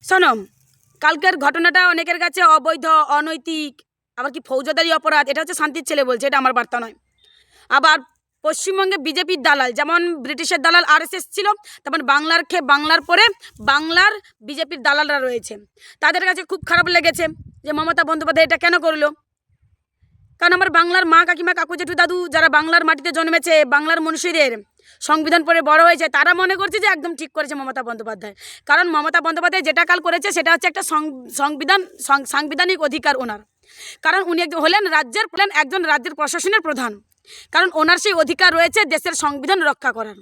শোনো, কালকের ঘটনাটা অনেকের কাছে অবৈধ, অনৈতিক, আবার কি ফৌজদারি অপরাধ, এটা হচ্ছে শান্তির ছেলে বলছে, এটা আমার বার্তা নয়। আবার পশ্চিমবঙ্গে বিজেপির দালাল, যেমন ব্রিটিশের দালাল আরএসএস ছিল, তেমন বাংলার পরে বাংলার বিজেপির দালালরা রয়েছে। তাদের কাছে খুব খারাপ লেগেছে যে মমতা বন্দ্যোপাধ্যায় এটা কেন করলো। কারণ আমার বাংলার মা, কাকিমা, কাকু, জেঠু, দাদু যারা বাংলার মাটিতে জন্মেছে, বাংলার মনীষীদের সংবিধান পড়ে বড় হয়েছে, তারা মনে করছে যে একদম ঠিক করেছে মমতা বন্দ্যোপাধ্যায়। কারণ মমতা বন্দ্যোপাধ্যায় যেটা কাল করেছে সেটা হচ্ছে একটা সাংবিধানিক অধিকার ওনার। কারণ উনি হলেন একজন রাজ্যের প্রশাসনের প্রধান। কারণ ওনার সেই অধিকার রয়েছে দেশের সংবিধান রক্ষা করার।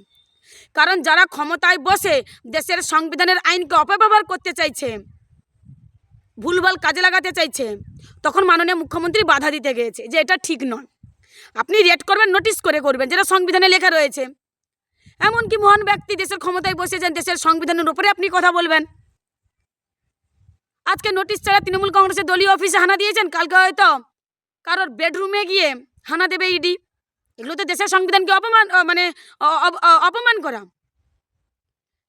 কারণ যারা ক্ষমতায় বসে দেশের সংবিধানের আইনকে অপব্যবহার করতে চাইছে, ভুলভাল কাজে লাগাতে চাইছে, তখন মাননীয় মুখ্যমন্ত্রী বাধা দিতে গিয়েছে যে এটা ঠিক নয়। আপনি রেড করবেন, নোটিশ করে করবেন, যেটা সংবিধানে লেখা রয়েছে। এমনকি মহান ব্যক্তি দেশের ক্ষমতায় বসেছেন, দেশের সংবিধানের উপরে আপনি কথা বলবেন। আজকে নোটিশ ছাড়া তৃণমূল কংগ্রেসের দলীয় অফিসে হানা দিয়েছেন, কালকে হয়তো কারোর বেডরুমে গিয়ে হানা দেবে ইডি। এগুলো তো দেশের সংবিধানকে অপমান করা,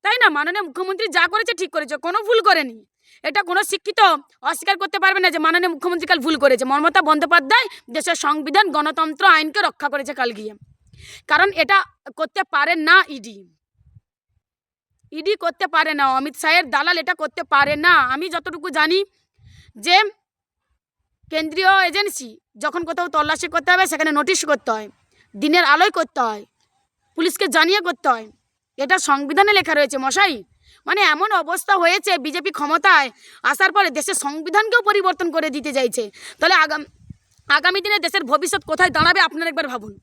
তাই না? মাননীয় মুখ্যমন্ত্রী যা করেছে ঠিক করেছে, কোনো ভুল করেনি। এটা কোনো শিক্ষিত অস্বীকার করতে পারবে না যে মাননীয় মুখ্যমন্ত্রী কাল ভুল করেছে। মমতা বন্দ্যোপাধ্যায় দেশের সংবিধান, গণতন্ত্র, আইনকে রক্ষা করেছে কাল গিয়ে। কারণ এটা করতে পারে না ইডি করতে পারে না, অমিত শাহের দালাল এটা করতে পারে না। আমি যতটুকু জানি যে কেন্দ্রীয় এজেন্সি যখন কোথাও তল্লাশি করতে হবে সেখানে নোটিশ করতে হয়, দিনের আলোয় করতে হয়, পুলিশকে জানিয়ে করতে হয়। এটা সংবিধানে লেখা রয়েছে মশাই। মানে এমন অবস্থা হয়েছে, বিজেপি ক্ষমতায় আসার পরে দেশের সংবিধানকেও পরিবর্তন করে দিতে চাইছে। তাহলে আগামী দিনে দেশের ভবিষ্যৎ কোথায় দাঁড়াবে আপনারা একবার ভাবুন।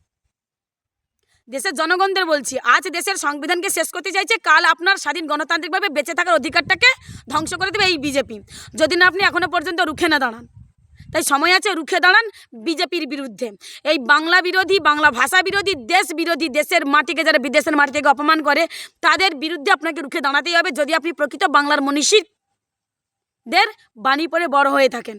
দেশের জনগণদের বলছি, আজ দেশের সংবিধানকে শেষ করতে চাইছে, কাল আপনার স্বাধীন গণতান্ত্রিকভাবে বেঁচে থাকার অধিকারটাকে ধ্বংস করে দেবে এই বিজেপি, যদি না আপনি এখনো পর্যন্ত রুখে না দাঁড়ান। তাই সময় আছে, রুখে দাঁড়ান বিজেপির বিরুদ্ধে। এই বাংলা বিরোধী, বাংলা ভাষা বিরোধী, দেশ বিরোধী, দেশের মাটিকে যারা বিদেশের মাটি থেকে অপমান করে, তাদের বিরুদ্ধে আপনাকে রুখে দাঁড়াতেই হবে যদি আপনি প্রকৃত বাংলার মনীষীদের বাণী পড়ে বড় হয়ে থাকেন।